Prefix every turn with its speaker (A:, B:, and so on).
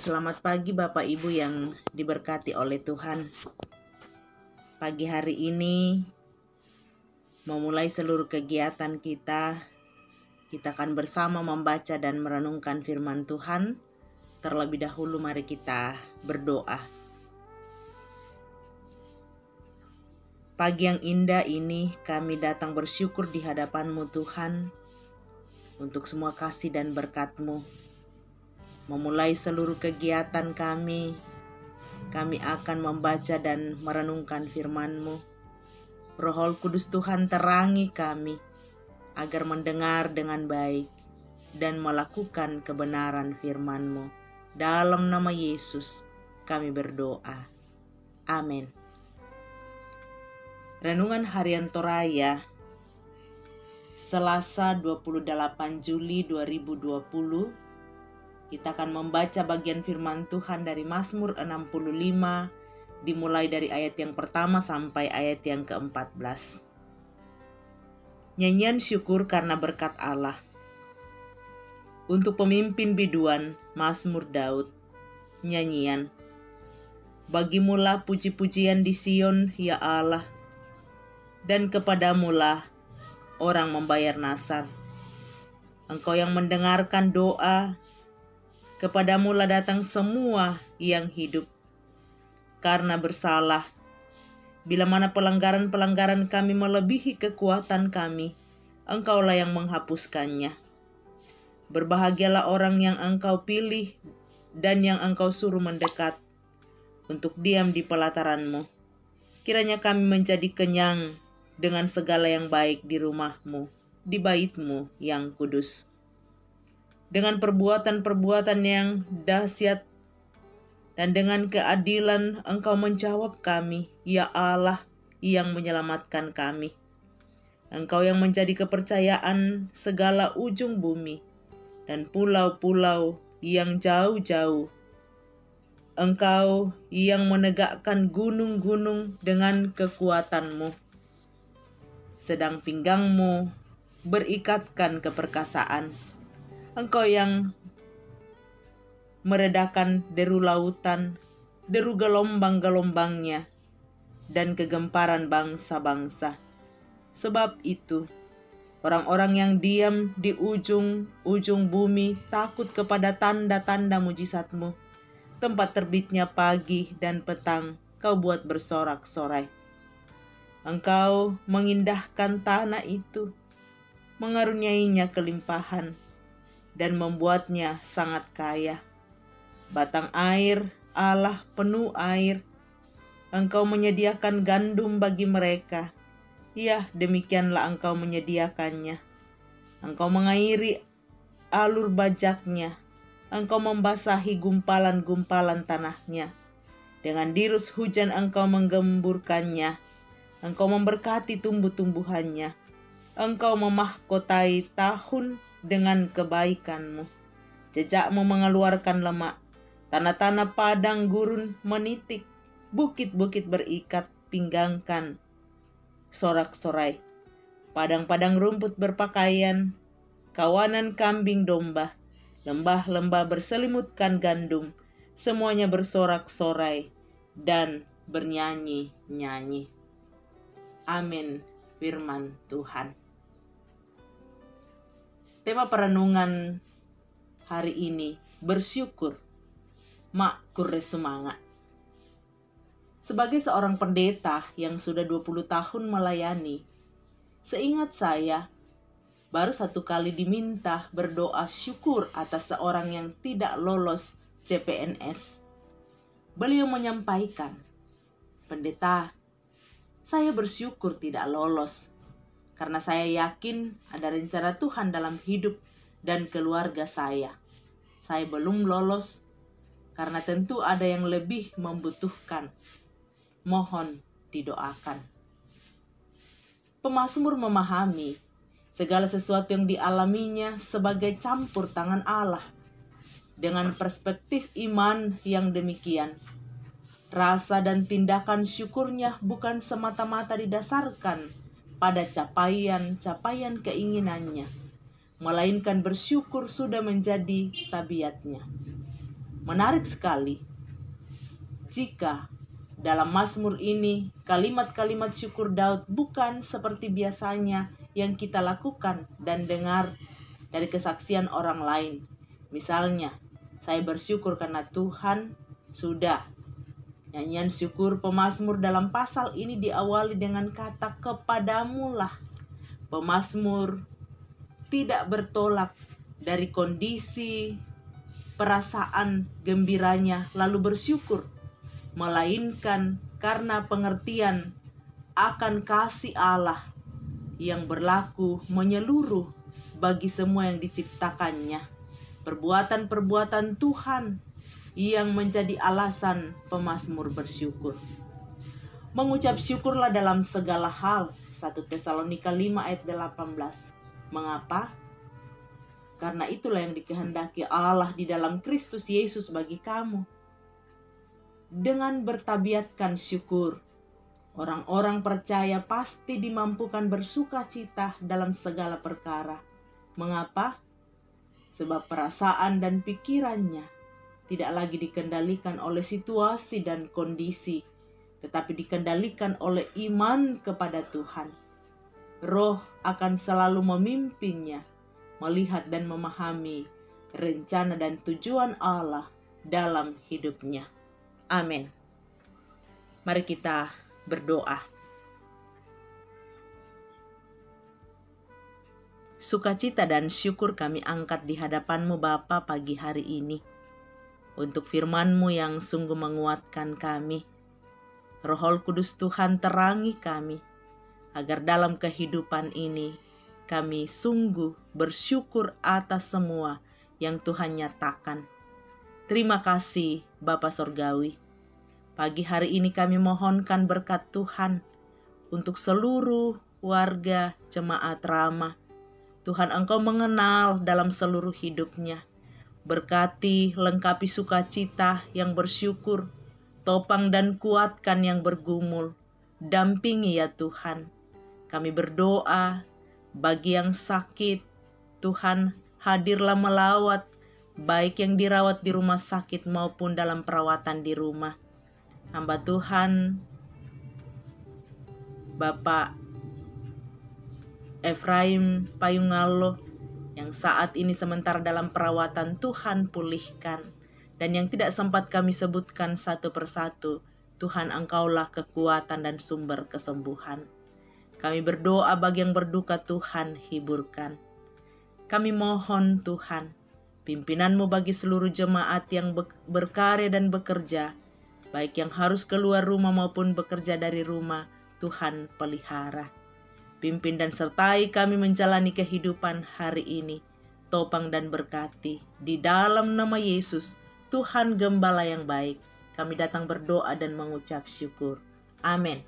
A: Selamat pagi Bapak Ibu yang diberkati oleh Tuhan. Pagi hari ini memulai seluruh kegiatan kita akan bersama membaca dan merenungkan firman Tuhan. Terlebih dahulu mari kita berdoa. Pagi yang indah ini kami datang bersyukur di hadapan-Mu Tuhan untuk semua kasih dan berkat-Mu. Memulai seluruh kegiatan kami akan membaca dan merenungkan firman-Mu. Roh Kudus Tuhan terangi kami agar mendengar dengan baik dan melakukan kebenaran firman-Mu. Dalam nama Yesus kami berdoa. Amin. Renungan Harian Toraya Selasa 28 Juli 2020. Kita akan membaca bagian firman Tuhan dari Mazmur 65, dimulai dari ayat yang pertama sampai ayat yang ke-14. Nyanyian syukur karena berkat Allah. Untuk pemimpin biduan, Mazmur Daud. Nyanyian. Bagimulah puji-pujian di Sion, ya Allah, dan kepadamulah orang membayar nasar. Engkau yang mendengarkan doa, kepadamulah datang semua yang hidup. Karena bersalah, bila mana pelanggaran-pelanggaran kami melebihi kekuatan kami, Engkaulah yang menghapuskannya. Berbahagialah orang yang Engkau pilih dan yang Engkau suruh mendekat untuk diam di pelataran-Mu. Kiranya kami menjadi kenyang dengan segala yang baik di rumah-Mu, di bait-Mu yang kudus. Dengan perbuatan-perbuatan yang dahsyat dan dengan keadilan Engkau menjawab kami, ya Allah yang menyelamatkan kami. Engkau yang menjadi kepercayaan segala ujung bumi dan pulau-pulau yang jauh-jauh. Engkau yang menegakkan gunung-gunung dengan kekuatan-Mu, sedang pinggang-Mu berikatkan keperkasaan. Engkau yang meredakan deru lautan, deru gelombang-gelombangnya, dan kegemparan bangsa-bangsa. Sebab itu, orang-orang yang diam di ujung-ujung bumi takut kepada tanda-tanda mujizat-Mu. Tempat terbitnya pagi dan petang, Kau buat bersorak-sorai. Engkau mengindahkan tanah itu, mengaruniainya kelimpahan, dan membuatnya sangat kaya. Batang air Allah penuh air. Engkau menyediakan gandum bagi mereka. Ya, demikianlah Engkau menyediakannya. Engkau mengairi alur bajaknya. Engkau membasahi gumpalan-gumpalan tanahnya. Dengan dirus hujan Engkau menggemburkannya. Engkau memberkati tumbuh-tumbuhannya. Engkau memahkotai tahun dengan kebaikan-Mu. Jejak-Mu mengeluarkan lemak. Tanah-tanah padang gurun menitik. Bukit-bukit berikat pinggangkan sorak-sorai. Padang-padang rumput berpakaian. Kawanan kambing domba. Lembah-lembah berselimutkan gandum. Semuanya bersorak-sorai dan bernyanyi-nyanyi. Amin. Firman Tuhan. Tema perenungan hari ini, bersyukur, makkur semangat. Sebagai seorang pendeta yang sudah 20 tahun melayani, seingat saya, baru satu kali diminta berdoa syukur atas seorang yang tidak lolos CPNS. Beliau menyampaikan, "Pendeta, saya bersyukur tidak lolos, karena saya yakin ada rencana Tuhan dalam hidup dan keluarga saya. Saya belum lolos, karena tentu ada yang lebih membutuhkan. Mohon didoakan." Pemazmur memahami segala sesuatu yang dialaminya sebagai campur tangan Allah. Dengan perspektif iman yang demikian, rasa dan tindakan syukurnya bukan semata-mata didasarkan pada capaian-capaian keinginannya, melainkan bersyukur sudah menjadi tabiatnya. Menarik sekali jika dalam Mazmur ini kalimat-kalimat syukur Daud bukan seperti biasanya yang kita lakukan dan dengar dari kesaksian orang lain. Misalnya, saya bersyukur karena Tuhan sudah. Nyanyian syukur pemazmur dalam pasal ini diawali dengan kata kepadamulah. Pemazmur tidak bertolak dari kondisi perasaan gembiranya lalu bersyukur, melainkan karena pengertian akan kasih Allah yang berlaku menyeluruh bagi semua yang diciptakannya. Perbuatan-perbuatan Tuhan yang menjadi alasan pemazmur bersyukur. Mengucap syukurlah dalam segala hal. 1 Tesalonika 5 ayat 18. Mengapa? Karena itulah yang dikehendaki Allah di dalam Kristus Yesus bagi kamu. Dengan bertabiatkan syukur, orang-orang percaya pasti dimampukan bersuka cita dalam segala perkara. Mengapa? Sebab perasaan dan pikirannya tidak lagi dikendalikan oleh situasi dan kondisi, tetapi dikendalikan oleh iman kepada Tuhan. Roh akan selalu memimpinnya, melihat dan memahami rencana dan tujuan Allah dalam hidupnya. Amin. Mari kita berdoa. Sukacita dan syukur kami angkat di hadapan-Mu Bapa pagi hari ini. Untuk firman-Mu yang sungguh menguatkan kami. Roh Kudus Tuhan terangi kami, agar dalam kehidupan ini kami sungguh bersyukur atas semua yang Tuhan nyatakan. Terima kasih Bapa Sorgawi. Pagi hari ini kami mohonkan berkat Tuhan untuk seluruh warga jemaat Rama. Tuhan Engkau mengenal dalam seluruh hidupnya. Berkati, lengkapi sukacita yang bersyukur, topang dan kuatkan yang bergumul. Dampingi ya Tuhan. Kami berdoa bagi yang sakit, Tuhan hadirlah melawat, baik yang dirawat di rumah sakit maupun dalam perawatan di rumah. Hamba Tuhan, Bapak Efraim Payungalo, yang saat ini sementara dalam perawatan, Tuhan pulihkan. Dan yang tidak sempat kami sebutkan satu persatu, Tuhan Engkaulah kekuatan dan sumber kesembuhan. Kami berdoa bagi yang berduka, Tuhan hiburkan. Kami mohon Tuhan, pimpinan-Mu bagi seluruh jemaat yang berkarya dan bekerja, baik yang harus keluar rumah maupun bekerja dari rumah, Tuhan pelihara. Pimpin dan sertai kami menjalani kehidupan hari ini. Topang dan berkati. Di dalam nama Yesus, Tuhan Gembala yang baik, kami datang berdoa dan mengucap syukur. Amin.